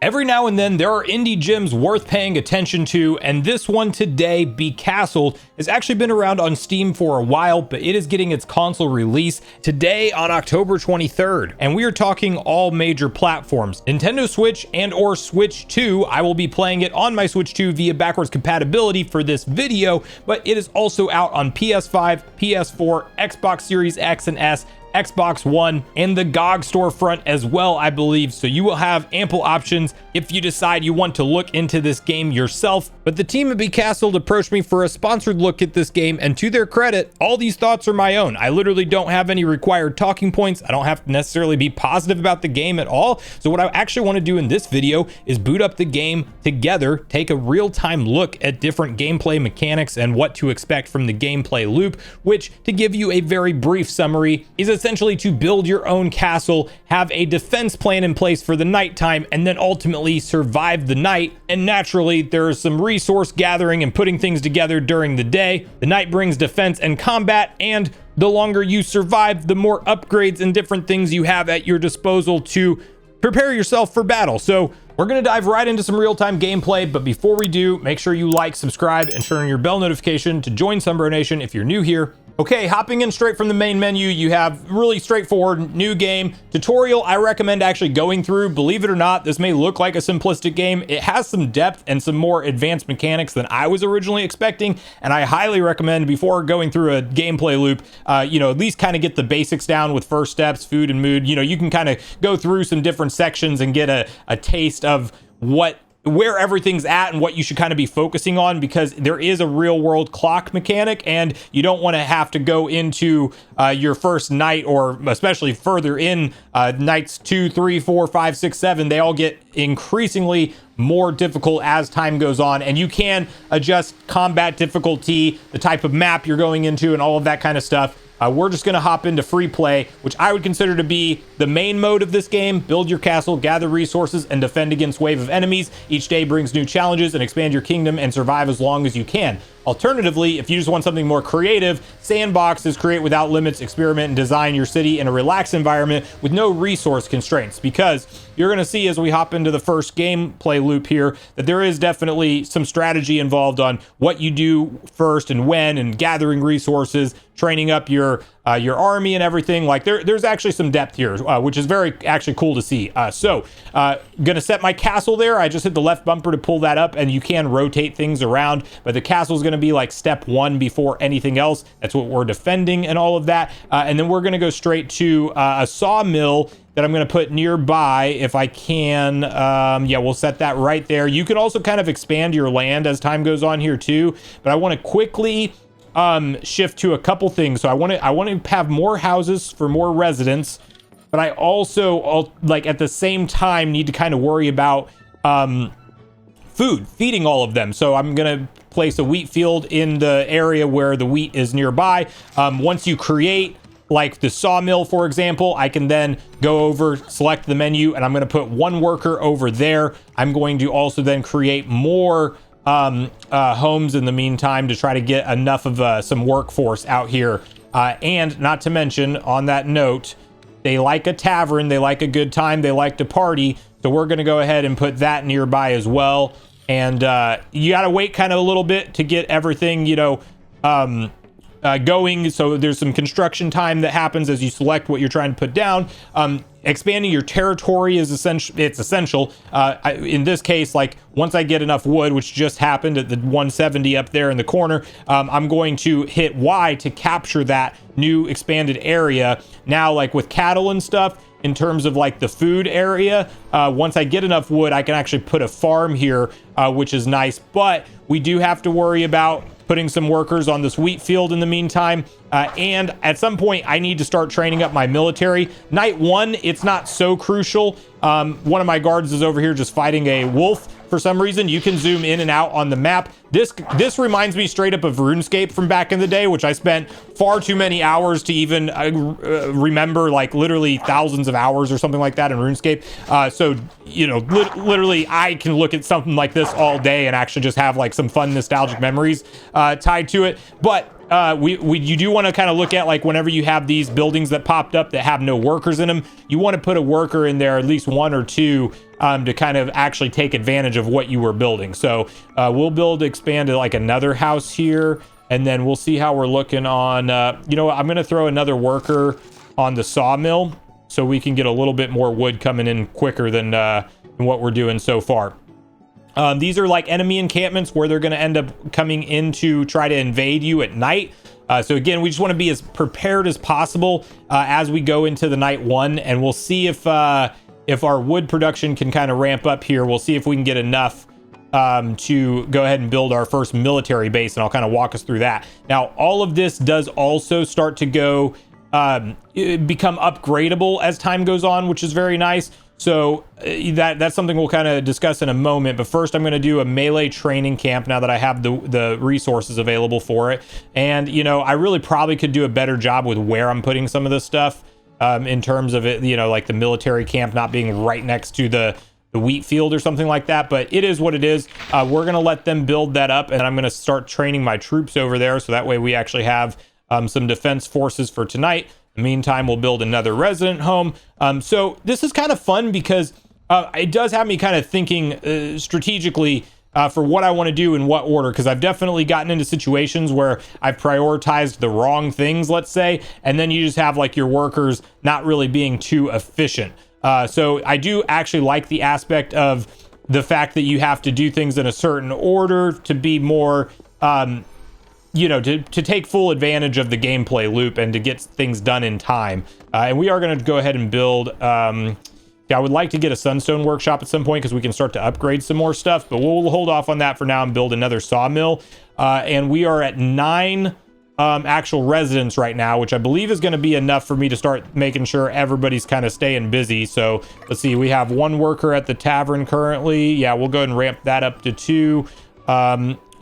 Every now and then there are indie gyms worth paying attention to, and this one today, Becastled, has actually been around on Steam for a while, but it is getting its console release today on October 23rd. And we are talking all major platforms. Nintendo Switch and or Switch 2. I will be playing it on my Switch 2 via backwards compatibility for this video, but it is also out on PS5, PS4, Xbox Series X and S, Xbox One, and the GOG storefront as well, I believe. So you will have ample options if you decide you want to look into this game yourself. But the team at Becastled approached me for a sponsored look at this game, and to their credit, all these thoughts are my own. I literally don't have any required talking points. I don't have to necessarily be positive about the game at all. So what I actually want to do in this video is boot up the game together, take a real-time look at different gameplay mechanics and what to expect from the gameplay loop, which, to give you a very brief summary, is essentially to build your own castle, have a defense plan in place for the nighttime, and then ultimately survive the night. And naturally, there is some resource gathering and putting things together during the day. The night brings defense and combat, and the longer you survive, the more upgrades and different things you have at your disposal to prepare yourself for battle. So we're going to dive right into some real-time gameplay, but before we do, make sure you like, subscribe, and turn on your bell notification to join Sunbro Nation if you're new here. Okay, hopping in straight from the main menu, you have really straightforward new game tutorial. I recommend actually going through. Believe it or not, this may look like a simplistic game. It has some depth and some more advanced mechanics than I was originally expecting, and I highly recommend before going through a gameplay loop, at least kind of get the basics down with first steps, food and mood. You can kind of go through some different sections and get a taste of where everything's at and what you should kind of be focusing on, because there is a real world clock mechanic, and you don't want to have to go into your first night, or especially further in nights 2, 3, 4, 5, 6, 7. They all get increasingly more difficult as time goes on, and you can adjust combat difficulty, the type of map you're going into, and all of that kind of stuff. We're just going to hop into free play, which I would consider to be the main mode of this game. Build your castle, gather resources, and defend against wave of enemies. Each day brings new challenges, and expand your kingdom and survive as long as you can. Alternatively, if you just want something more creative, Sandbox is create without limits, experiment, and design your city in a relaxed environment with no resource constraints, because you're going to see as we hop into the first gameplay loop here that there is definitely some strategy involved on what you do first and when, and gathering resources, training up your army and everything. Like there's actually some depth here, which is very actually cool to see. Gonna set my castle there. I just hit the left bumper to pull that up, and you can rotate things around, but the castle is gonna be like step one before anything else. That's what we're defending and all of that. And then we're gonna go straight to a sawmill that I'm going to put nearby if I can. We'll set that right there. You can also kind of expand your land as time goes on here too, but I want to quickly shift to a couple things. So I want to have more houses for more residents, but I also at the same time need to kind of worry about feeding all of them. So I'm going to place a wheat field in the area where the wheat is nearby. Once you create like the sawmill, for example, I can then go over, select the menu, and I'm going to put one worker over there. I'm going to also then create more homes in the meantime to try to get enough of some workforce out here. And not to mention, on that note, they like a tavern, they like a good time, they like to party. So we're going to go ahead and put that nearby as well. And you got to wait kind of a little bit to get everything, going. So there's some construction time that happens as you select what you're trying to put down. Expanding your territory is essential. It's essential. In this case, like once I get enough wood, which just happened at the 170 up there in the corner, I'm going to hit Y to capture that new expanded area. Now, like with cattle and stuff, in terms of like the food area, once I get enough wood, I can actually put a farm here, which is nice. But we do have to worry about putting some workers on this wheat field in the meantime. And at some point, I need to start training up my military. Night one, it's not so crucial. One of my guards is over here just fighting a wolf for some reason. You can zoom in and out on the map. This reminds me straight up of RuneScape from back in the day, which I spent far too many hours to even remember, like literally thousands of hours or something like that in RuneScape. Literally I can look at something like this all day and actually just have like some fun nostalgic memories tied to it. But you do want to kind of look at, like, whenever you have these buildings that popped up that have no workers in them, you want to put a worker in there, at least one or two, to kind of actually take advantage of what you were building. So we'll expand to like another house here, and then we'll see how we're looking on, you know what, I'm going to throw another worker on the sawmill so we can get a little bit more wood coming in quicker than what we're doing so far. These are like enemy encampments where they're going to end up coming in to try to invade you at night. So again, we just want to be as prepared as possible as we go into the night one, and we'll see if our wood production can kind of ramp up here. We'll see if we can get enough to go ahead and build our first military base, and I'll kind of walk us through that. Now, all of this does also start to go become upgradable as time goes on, which is very nice. So that's something we'll kind of discuss in a moment. But first, I'm going to do a melee training camp now that I have the resources available for it. And, you know, I really probably could do a better job with where I'm putting some of this stuff in terms of it, you know, like the military camp not being right next to the wheat field or something like that. But it is what it is. We're going to let them build that up, and I'm going to start training my troops over there. So that way we actually have some defense forces for tonight. In the meantime, we'll build another resident home. So this is kind of fun because it does have me kind of thinking strategically for what I want to do in what order, because I've definitely gotten into situations where I've prioritized the wrong things, let's say, and then you just have like your workers not really being too efficient. So I do actually like the aspect of the fact that you have to do things in a certain order to be more you know, to take full advantage of the gameplay loop and to get things done in time. And we are going to go ahead and build, I would like to get a sunstone workshop at some point because we can start to upgrade some more stuff, but we'll hold off on that for now and build another sawmill. And we are at 9 actual residents right now, which I believe is going to be enough for me to start making sure everybody's kind of staying busy. So let's see, we have 1 worker at the tavern currently. Yeah, we'll go ahead and ramp that up to 2.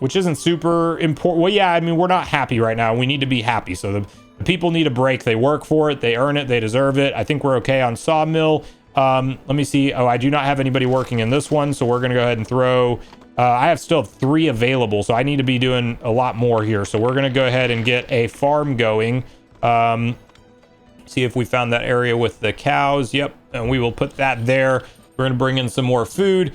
Which isn't super important. Well, yeah, I mean, we're not happy right now. We need to be happy. So the people need a break. They work for it. They earn it. They deserve it. I think we're okay on sawmill. Let me see. Oh, I do not have anybody working in this one. So we're going to go ahead and throw... I still have 3 available. So I need to be doing a lot more here. So we're going to go ahead and get a farm going. See if we found that area with the cows. Yep. And we will put that there. We're going to bring in some more food.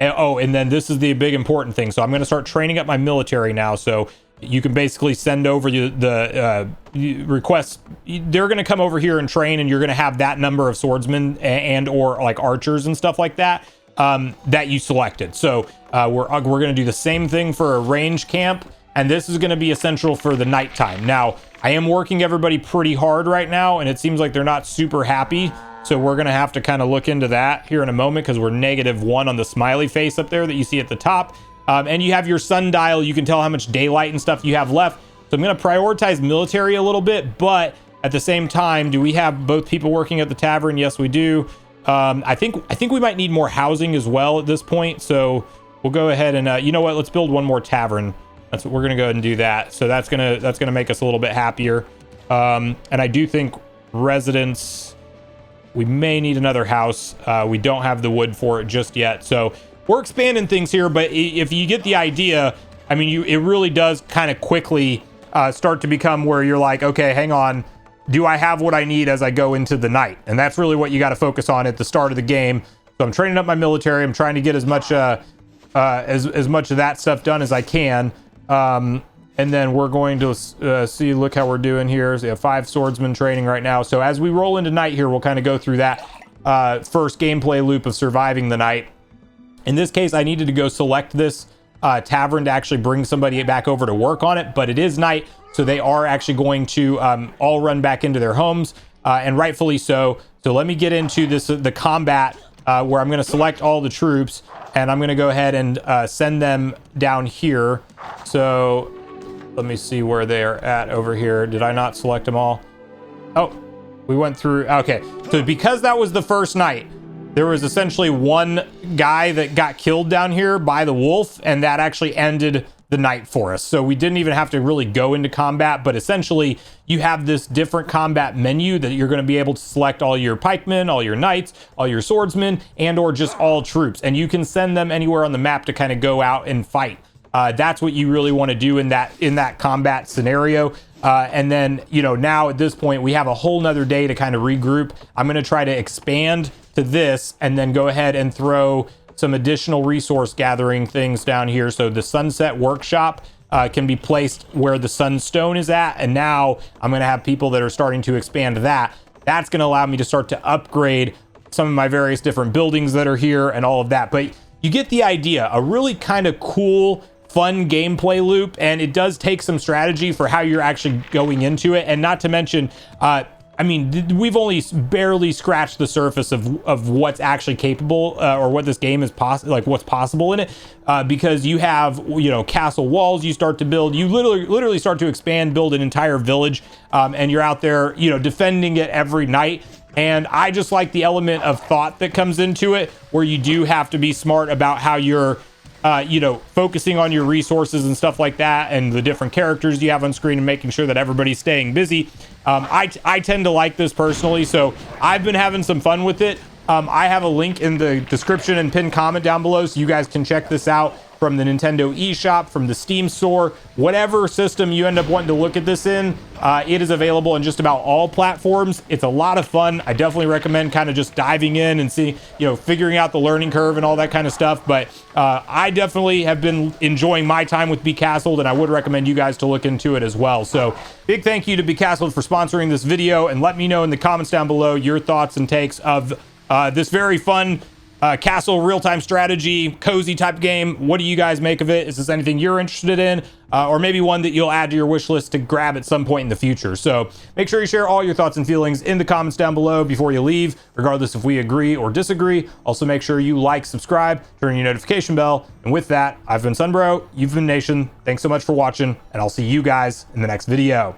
And then this is the big important thing. So I'm going to start training up my military now. So you can basically send over the requests. They're going to come over here and train, and you're going to have that number of swordsmen and or like archers and stuff like that that you selected. So we're going to do the same thing for a range camp, and this is going to be essential for the nighttime. Now, I am working everybody pretty hard right now, and it seems like they're not super happy. So we're going to have to kind of look into that here in a moment because we're -1 on the smiley face up there that you see at the top. And you have your sundial. You can tell how much daylight and stuff you have left. So I'm going to prioritize military a little bit, but at the same time, do we have both people working at the tavern? Yes, we do. I think we might need more housing as well at this point. So we'll go ahead and, you know what, let's build one more tavern. That's what we're going to go ahead and do that. So that's going to make us a little bit happier. And I do think residents... We may need another house. We don't have the wood for it just yet. So we're expanding things here, but if you get the idea, I mean, it really does kind of quickly start to become where you're like, okay, hang on. Do I have what I need as I go into the night? And that's really what you got to focus on at the start of the game. So I'm training up my military. I'm trying to get as much as much of that stuff done as I can. And then we're going to see, look how we're doing here. So we have 5 swordsmen training right now. So as we roll into night here, we'll kind of go through that first gameplay loop of surviving the night. In this case, I needed to go select this tavern to actually bring somebody back over to work on it, but it is night, so they are actually going to all run back into their homes, and rightfully so. So let me get into the combat where I'm going to select all the troops, and I'm going to go ahead and send them down here. So... let me see where they're at over here. Did I not select them all? Oh, we went through. Okay. So because that was the first night, there was essentially one guy that got killed down here by the wolf, and that actually ended the night for us. So we didn't even have to really go into combat, but essentially you have this different combat menu that you're going to be able to select all your pikemen, all your knights, all your swordsmen, and or just all troops. And you can send them anywhere on the map to kind of go out and fight. That's what you really want to do in that combat scenario. And then, you know, now at this point, we have a whole nother day to kind of regroup. I'm going to try to expand to this and then go ahead and throw some additional resource gathering things down here. So the Sunset Workshop can be placed where the Sunstone is at. And now I'm going to have people that are starting to expand that. That's going to allow me to start to upgrade some of my various different buildings that are here and all of that. But you get the idea, a really kind of cool, fun gameplay loop. And it does take some strategy for how you're actually going into it. And not to mention, I mean, we've only barely scratched the surface of what's actually capable or what this game is possible, like what's possible in it, because you have, you know, castle walls you start to build. You literally start to expand, build an entire village, and you're out there, you know, defending it every night. And I just like the element of thought that comes into it, where you do have to be smart about how you're you know, focusing on your resources and stuff like that, and the different characters you have on screen, and making sure that everybody's staying busy. I tend to like this personally, so I've been having some fun with it. I have a link in the description and pinned comment down below, so you guys can check this out from the Nintendo eShop, from the Steam store, whatever system you end up wanting to look at this in. It is available on just about all platforms. It's a lot of fun. I definitely recommend kind of just diving in and seeing, you know, figuring out the learning curve and all that kind of stuff. But I definitely have been enjoying my time with Becastled, and I would recommend you guys to look into it as well. So big thank you to Becastled for sponsoring this video, and let me know in the comments down below your thoughts and takes of this very fun castle real-time strategy, cozy type game. What do you guys make of it? Is this anything you're interested in? Or maybe one that you'll add to your wish list to grab at some point in the future. So make sure you share all your thoughts and feelings in the comments down below before you leave, regardless if we agree or disagree. Also, make sure you like, subscribe, turn your notification bell. And with that, I've been Sunbro, you've been Nation. Thanks so much for watching, and I'll see you guys in the next video.